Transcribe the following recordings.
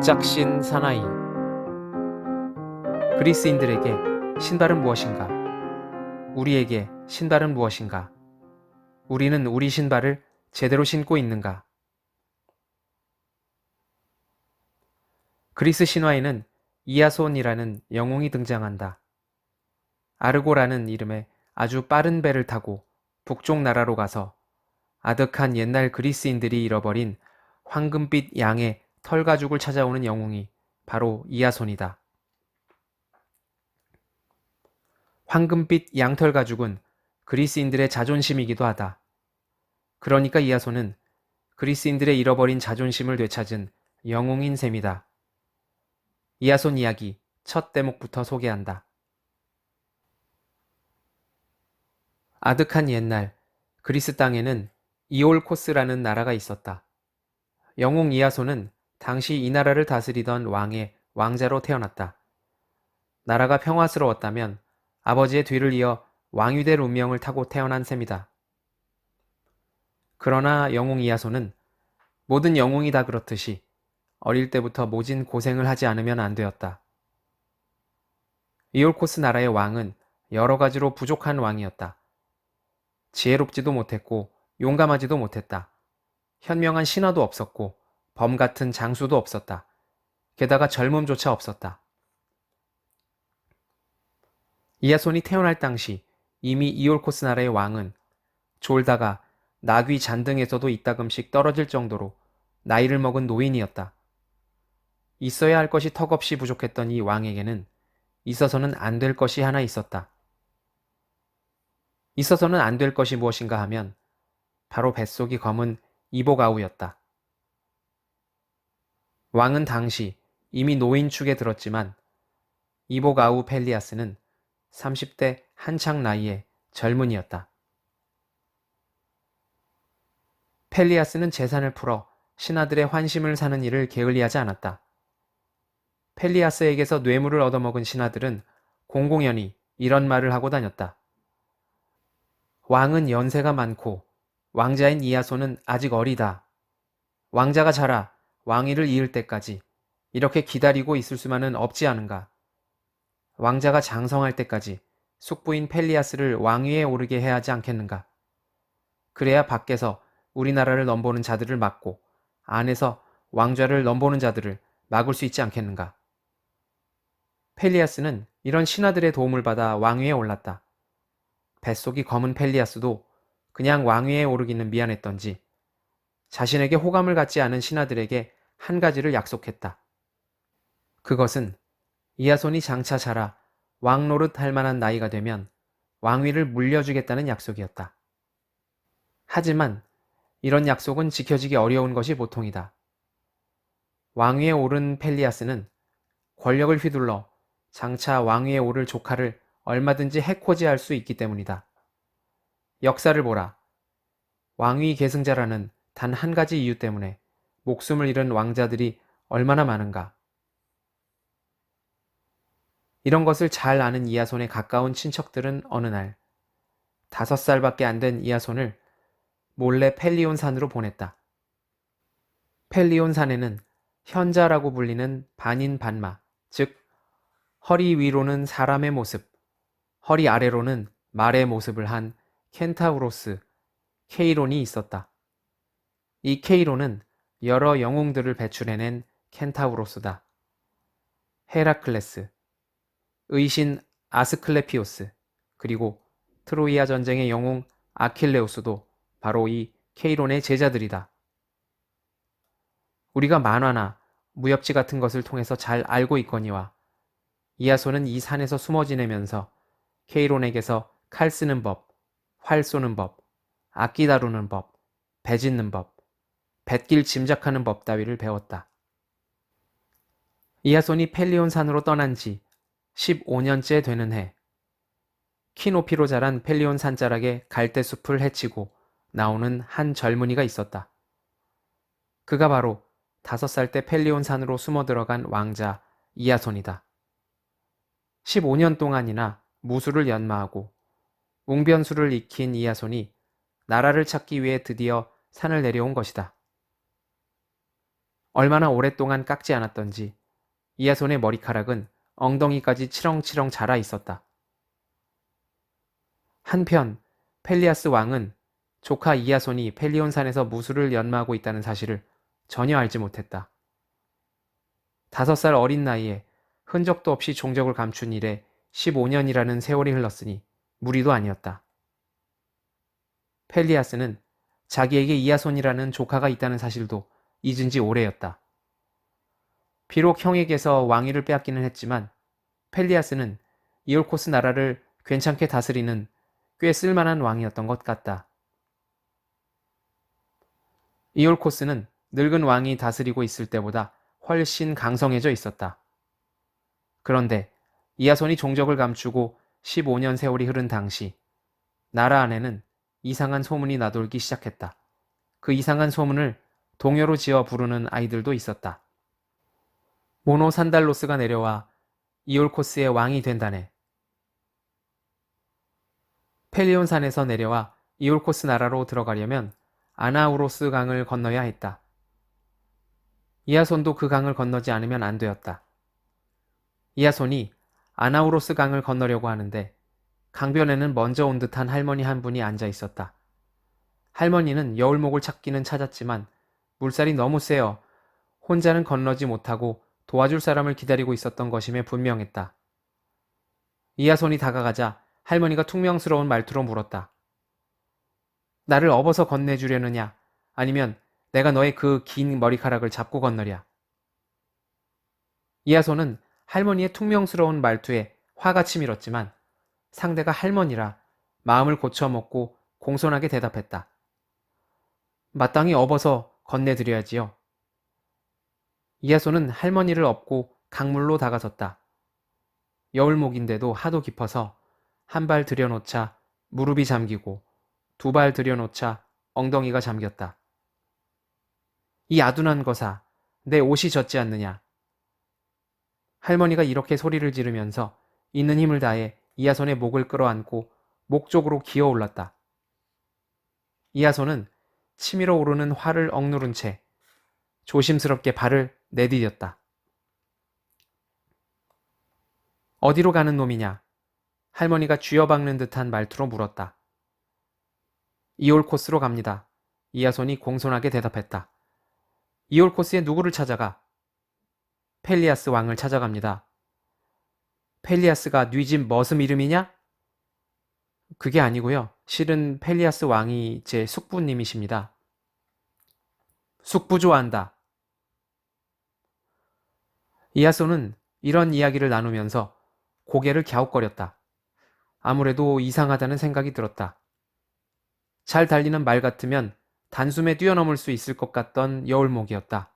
짝신 사나이. 그리스인들에게 신발은 무엇인가? 우리에게 신발은 무엇인가? 우리는 우리 신발을 제대로 신고 있는가? 그리스 신화에는 이아손이라는 영웅이 등장한다. 아르고라는 이름의 아주 빠른 배를 타고 북쪽 나라로 가서 아득한 옛날 그리스인들이 잃어버린 황금빛 양의 털가죽을 찾아오는 영웅이 바로 이아손이다. 황금빛 양털 가죽은 그리스인들의 자존심이기도 하다. 그러니까 이아손은 그리스인들의 잃어버린 자존심을 되찾은 영웅인 셈이다. 이아손 이야기 첫 대목부터 소개한다. 아득한 옛날 그리스 땅에는 이올코스라는 나라가 있었다. 영웅 이아손은 당시 이 나라를 다스리던 왕의 왕자로 태어났다. 나라가 평화스러웠다면 아버지의 뒤를 이어 왕이 될 운명을 타고 태어난 셈이다. 그러나 영웅 이아손은 모든 영웅이 다 그렇듯이 어릴 때부터 모진 고생을 하지 않으면 안 되었다. 이올코스 나라의 왕은 여러 가지로 부족한 왕이었다. 지혜롭지도 못했고 용감하지도 못했다. 현명한 신하도 없었고 범 같은 장수도 없었다. 게다가 젊음조차 없었다. 이아손이 태어날 당시 이미 이올코스 나라의 왕은 졸다가 나귀 잔등에서도 이따금씩 떨어질 정도로 나이를 먹은 노인이었다. 있어야 할 것이 턱없이 부족했던 이 왕에게는 있어서는 안 될 것이 하나 있었다. 있어서는 안 될 것이 무엇인가 하면 바로 뱃속이 검은 이복아우였다. 왕은 당시 이미 노인축에 들었지만 이복아우 펠리아스는 30대 한창 나이의 젊은이였다. 펠리아스는 재산을 풀어 신하들의 환심을 사는 일을 게을리하지 않았다. 펠리아스에게서 뇌물을 얻어먹은 신하들은 공공연히 이런 말을 하고 다녔다. 왕은 연세가 많고 왕자인 이아손은 아직 어리다. 왕자가 자라 왕위를 이을 때까지 이렇게 기다리고 있을 수만은 없지 않은가. 왕자가 장성할 때까지 숙부인 펠리아스를 왕위에 오르게 해야 하지 않겠는가. 그래야 밖에서 우리나라를 넘보는 자들을 막고 안에서 왕좌를 넘보는 자들을 막을 수 있지 않겠는가. 펠리아스는 이런 신하들의 도움을 받아 왕위에 올랐다. 뱃속이 검은 펠리아스도 그냥 왕위에 오르기는 미안했던지 자신에게 호감을 갖지 않은 신하들에게 한 가지를 약속했다. 그것은 이아손이 장차 자라 왕 노릇 할 만한 나이가 되면 왕위를 물려주겠다는 약속이었다. 하지만 이런 약속은 지켜지기 어려운 것이 보통이다. 왕위에 오른 펠리아스는 권력을 휘둘러 장차 왕위에 오를 조카를 얼마든지 해코지할 수 있기 때문이다. 역사를 보라. 왕위 계승자라는 단 한 가지 이유 때문에 목숨을 잃은 왕자들이 얼마나 많은가. 이런 것을 잘 아는 이아손의 가까운 친척들은 어느 날 5살밖에 안 된 이아손을 몰래 펠리온 산으로 보냈다. 펠리온 산에는 현자라고 불리는 반인반마, 즉 허리 위로는 사람의 모습, 허리 아래로는 말의 모습을 한 켄타우로스, 케이론이 있었다. 이 케이론은 여러 영웅들을 배출해낸 켄타우로스다. 헤라클레스, 의신 아스클레피오스, 그리고 트로이아 전쟁의 영웅 아킬레우스도 바로 이 케이론의 제자들이다. 우리가 만화나 무협지 같은 것을 통해서 잘 알고 있거니와 이아손은 이 산에서 숨어 지내면서 케이론에게서 칼 쓰는 법, 활 쏘는 법, 악기 다루는 법, 배 짓는 법, 뱃길 짐작하는 법 따위를 배웠다. 이아손이 펠리온 산으로 떠난 지 15년째 되는 해, 키 높이로 자란 펠리온 산자락에 갈대숲을 헤치고 나오는 한 젊은이가 있었다. 그가 바로 5살 때 펠리온 산으로 숨어 들어간 왕자 이아손이다. 15년 동안이나 무술을 연마하고 웅변술을 익힌 이아손이 나라를 찾기 위해 드디어 산을 내려온 것이다. 얼마나 오랫동안 깎지 않았던지 이야손의 머리카락은 엉덩이까지 치렁치렁 자라 있었다. 한편 펠리아스 왕은 조카 이야손이 펠리온산에서 무술을 연마하고 있다는 사실을 전혀 알지 못했다. 5살 어린 나이에 흔적도 없이 종적을 감춘 이래 15년이라는 세월이 흘렀으니 무리도 아니었다. 펠리아스는 자기에게 이야손이라는 조카가 있다는 사실도 잊은 지 오래였다. 비록 형에게서 왕위를 빼앗기는 했지만 펠리아스는 이올코스 나라를 괜찮게 다스리는 꽤 쓸만한 왕이었던 것 같다. 이올코스는 늙은 왕이 다스리고 있을 때보다 훨씬 강성해져 있었다. 그런데 이하손이 종적을 감추고 15년 세월이 흐른 당시 나라 안에는 이상한 소문이 나돌기 시작했다. 그 이상한 소문을 동요로 지어 부르는 아이들도 있었다. 모노 산달로스가 내려와 이올코스의 왕이 된다네. 펠리온산에서 내려와 이올코스 나라로 들어가려면 아나우로스 강을 건너야 했다. 이하손도 그 강을 건너지 않으면 안 되었다. 이하손이 아나우로스 강을 건너려고 하는데 강변에는 먼저 온 듯한 할머니 한 분이 앉아 있었다. 할머니는 여울목을 찾기는 찾았지만 물살이 너무 세어 혼자는 건너지 못하고 도와줄 사람을 기다리고 있었던 것임에 분명했다. 이하손이 다가가자 할머니가 퉁명스러운 말투로 물었다. 나를 업어서 건네주려느냐? 아니면 내가 너의 그 긴 머리카락을 잡고 건너랴? 이하손은 할머니의 퉁명스러운 말투에 화가 치밀었지만 상대가 할머니라 마음을 고쳐먹고 공손하게 대답했다. 마땅히 업어서 건네드려야지요. 이하손은 할머니를 업고 강물로 다가섰다. 여울목인데도 하도 깊어서 한 발 들여놓자 무릎이 잠기고 두 발 들여놓자 엉덩이가 잠겼다. 이 아둔한 거사, 내 옷이 젖지 않느냐. 할머니가 이렇게 소리를 지르면서 있는 힘을 다해 이하손의 목을 끌어안고 목 쪽으로 기어 올랐다. 이하손은 치밀어 오르는 화를 억누른 채 조심스럽게 발을 내디뎠다. 어디로 가는 놈이냐? 할머니가 쥐어박는 듯한 말투로 물었다. 이올코스로 갑니다. 이하손이 공손하게 대답했다. 이올코스에 누구를 찾아가? 펠리아스 왕을 찾아갑니다. 펠리아스가 뉘 집 머슴 이름이냐? 그게 아니고요. 실은 펠리아스 왕이 제 숙부님이십니다. 숙부 좋아한다. 이하손은 이런 이야기를 나누면서 고개를 갸웃거렸다. 아무래도 이상하다는 생각이 들었다. 잘 달리는 말 같으면 단숨에 뛰어넘을 수 있을 것 같던 여울목이었다.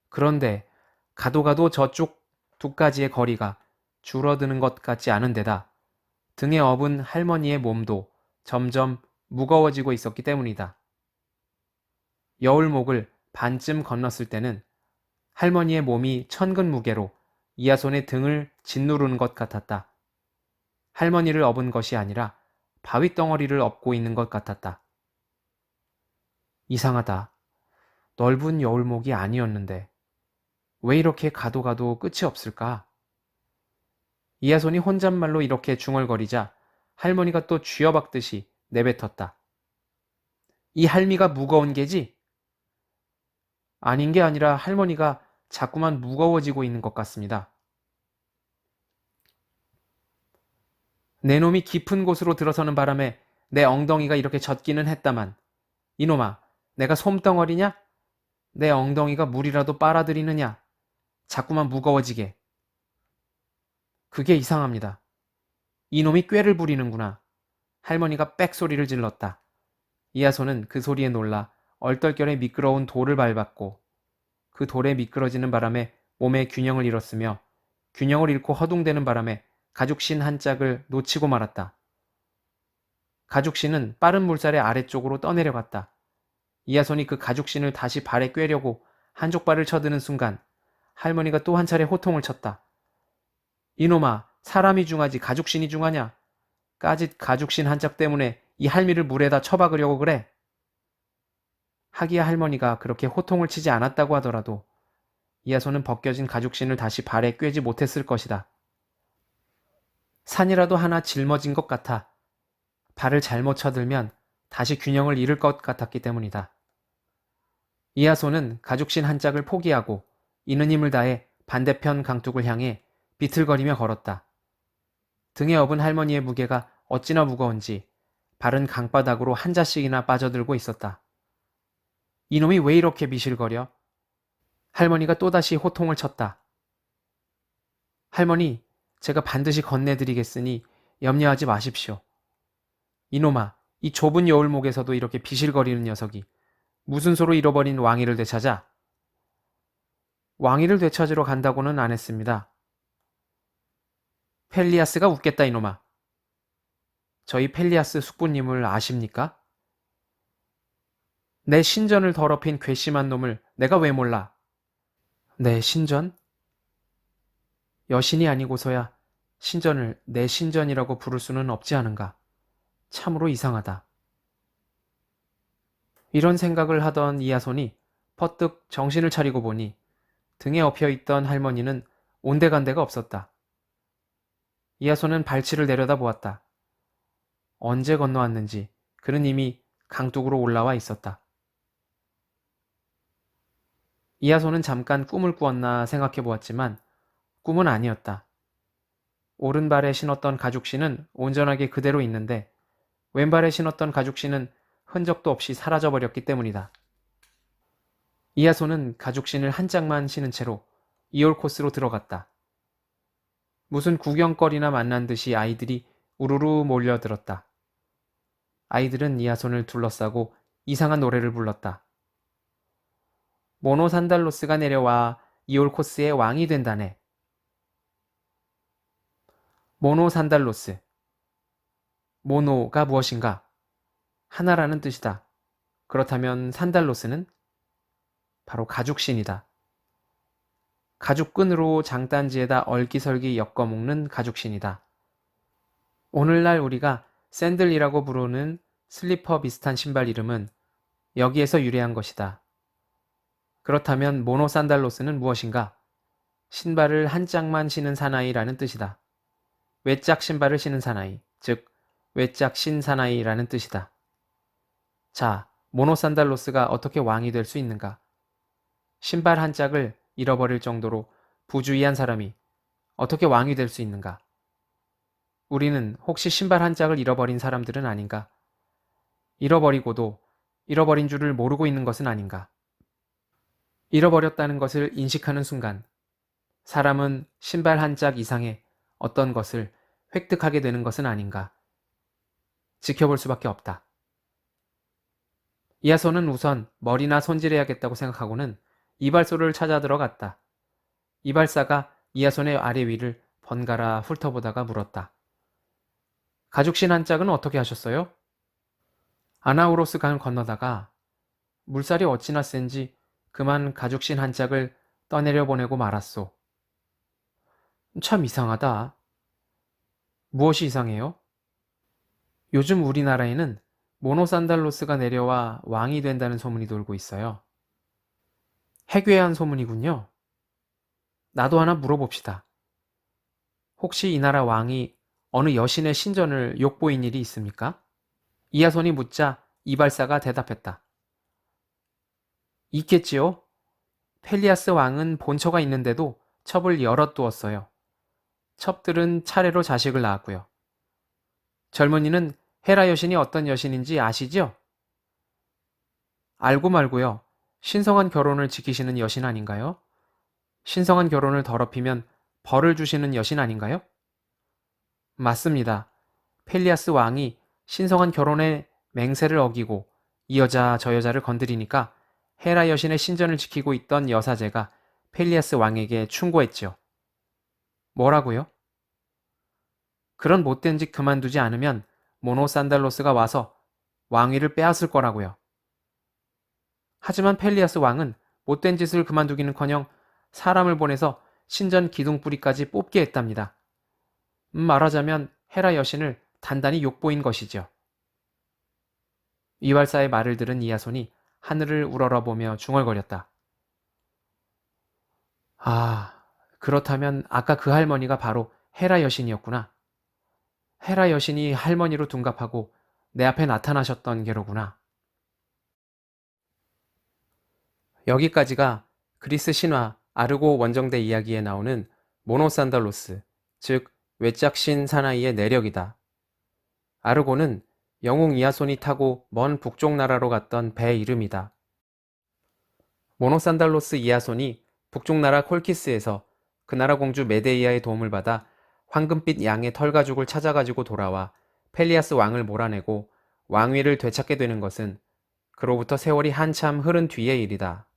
그런데 가도 가도 저쪽 두 가지의 거리가 줄어드는 것 같지 않은 데다 등에 업은 할머니의 몸도 점점 무거워지고 있었기 때문이다. 여울목을 반쯤 건넜을 때는 할머니의 몸이 천근 무게로 이하손의 등을 짓누르는 것 같았다. 할머니를 업은 것이 아니라 바위덩어리를 업고 있는 것 같았다. 이상하다. 넓은 여울목이 아니었는데 왜 이렇게 가도 가도 끝이 없을까? 이하손이 혼잣말로 이렇게 중얼거리자 할머니가 또 쥐어박듯이 내뱉었다. 이 할미가 무거운 게지? 아닌 게 아니라 할머니가 자꾸만 무거워지고 있는 것 같습니다. 내 놈이 깊은 곳으로 들어서는 바람에 내 엉덩이가 이렇게 젖기는 했다만 이놈아, 내가 솜덩어리냐? 내 엉덩이가 물이라도 빨아들이느냐? 자꾸만 무거워지게. 그게 이상합니다. 이놈이 꾀를 부리는구나. 할머니가 빽 소리를 질렀다. 이하손은 그 소리에 놀라 얼떨결에 미끄러운 돌을 밟았고 그 돌에 미끄러지는 바람에 몸의 균형을 잃었으며 균형을 잃고 허둥대는 바람에 가죽신 한 짝을 놓치고 말았다. 가죽신은 빠른 물살의 아래쪽으로 떠내려갔다. 이하손이 그 가죽신을 다시 발에 꿰려고 한쪽 발을 쳐드는 순간 할머니가 또 한 차례 호통을 쳤다. 이놈아, 사람이 중하지 가죽신이 중하냐? 까짓 가죽신 한 짝 때문에 이 할미를 물에다 처박으려고 그래? 하기야 할머니가 그렇게 호통을 치지 않았다고 하더라도 이하손은 벗겨진 가죽신을 다시 발에 꿰지 못했을 것이다. 산이라도 하나 짊어진 것 같아 발을 잘못 쳐들면 다시 균형을 잃을 것 같았기 때문이다. 이하손은 가죽신 한 짝을 포기하고 이는 힘을 다해 반대편 강둑을 향해 비틀거리며 걸었다. 등에 업은 할머니의 무게가 어찌나 무거운지 발은 강바닥으로 한 자씩이나 빠져들고 있었다. 이놈이 왜 이렇게 미실거려? 할머니가 또다시 호통을 쳤다. 할머니, 제가 반드시 건네드리겠으니 염려하지 마십시오. 이놈아, 이 좁은 여울목에서도 이렇게 비실거리는 녀석이 무슨 소로 잃어버린 왕위를 되찾아? 왕위를 되찾으러 간다고는 안 했습니다. 펠리아스가 웃겠다 이놈아. 저희 펠리아스 숙부님을 아십니까? 내 신전을 더럽힌 괘씸한 놈을 내가 왜 몰라? 내 신전? 여신이 아니고서야 신전을 내 신전이라고 부를 수는 없지 않은가. 참으로 이상하다. 이런 생각을 하던 이하손이 퍼뜩 정신을 차리고 보니 등에 엎혀있던 할머니는 온데간데가 없었다. 이하손은 발치를 내려다 보았다. 언제 건너왔는지 그는 이미 강둑으로 올라와 있었다. 이하손은 잠깐 꿈을 꾸었나 생각해 보았지만 꿈은 아니었다. 오른발에 신었던 가죽신은 온전하게 그대로 있는데 왼발에 신었던 가죽신은 흔적도 없이 사라져버렸기 때문이다. 이하손은 가죽신을 한 짝만 신은 채로 이올 코스로 들어갔다. 무슨 구경거리나 만난 듯이 아이들이 우르르 몰려들었다. 아이들은 이하손을 둘러싸고 이상한 노래를 불렀다. 모노산달로스가 내려와 이올 코스의 왕이 된다네. 모노산달로스. 모노가 무엇인가? 하나라는 뜻이다. 그렇다면 산달로스는? 바로 가죽신이다. 가죽끈으로 장단지에다 얼기설기 엮어먹는 가죽신이다. 오늘날 우리가 샌들이라고 부르는 슬리퍼 비슷한 신발 이름은 여기에서 유래한 것이다. 그렇다면 모노산달로스는 무엇인가? 신발을 한 짝만 신은 사나이라는 뜻이다. 외짝 신발을 신은 사나이, 즉 외짝 신 사나이라는 뜻이다. 자, 모노산달로스가 어떻게 왕이 될 수 있는가? 신발 한 짝을 잃어버릴 정도로 부주의한 사람이 어떻게 왕이 될 수 있는가? 우리는 혹시 신발 한 짝을 잃어버린 사람들은 아닌가? 잃어버리고도 잃어버린 줄을 모르고 있는 것은 아닌가? 잃어버렸다는 것을 인식하는 순간 사람은 신발 한 짝 이상의 어떤 것을 획득하게 되는 것은 아닌가? 지켜볼 수밖에 없다. 이하손은 우선 머리나 손질해야겠다고 생각하고는 이발소를 찾아 들어갔다. 이발사가 이하손의 아래 위를 번갈아 훑어보다가 물었다. 가죽신 한 짝은 어떻게 하셨어요? 아나우로스 강을 건너다가 물살이 어찌나 센지 그만 가죽신 한 짝을 떠내려 보내고 말았소. 참 이상하다. 무엇이 이상해요? 요즘 우리나라에는 모노산달로스가 내려와 왕이 된다는 소문이 돌고 있어요. 해괴한 소문이군요. 나도 하나 물어봅시다. 혹시 이 나라 왕이 어느 여신의 신전을 욕보인 일이 있습니까? 이하손이 묻자 이발사가 대답했다. 있겠지요. 펠리아스 왕은 본처가 있는데도 첩을 여럿 두었어요. 첩들은 차례로 자식을 낳았고요. 젊은이는 헤라 여신이 어떤 여신인지 아시죠? 알고 말고요. 신성한 결혼을 지키시는 여신 아닌가요? 신성한 결혼을 더럽히면 벌을 주시는 여신 아닌가요? 맞습니다. 펠리아스 왕이 신성한 결혼의 맹세를 어기고 이 여자 저 여자를 건드리니까 헤라 여신의 신전을 지키고 있던 여사제가 펠리아스 왕에게 충고했지요. 뭐라고요? 그런 못된 짓 그만두지 않으면 모노산달로스가 와서 왕위를 빼앗을 거라고요. 하지만 펠리아스 왕은 못된 짓을 그만두기는커녕 사람을 보내서 신전 기둥뿌리까지 뽑게 했답니다. 말하자면 헤라 여신을 단단히 욕보인 것이죠. 이발사의 말을 들은 이하손이 하늘을 우러러보며 중얼거렸다. 아, 그렇다면 아까 그 할머니가 바로 헤라 여신이었구나. 헤라 여신이 할머니로 둔갑하고 내 앞에 나타나셨던 게로구나. 여기까지가 그리스 신화 아르고 원정대 이야기에 나오는 모노산달로스, 즉 외짝신 사나이의 내력이다. 아르고는 영웅 이아손이 타고 먼 북쪽 나라로 갔던 배 이름이다. 모노산달로스 이아손이 북쪽 나라 콜키스에서 그 나라 공주 메데이아의 도움을 받아 황금빛 양의 털가죽을 찾아가지고 돌아와 펠리아스 왕을 몰아내고 왕위를 되찾게 되는 것은 그로부터 세월이 한참 흐른 뒤의 일이다.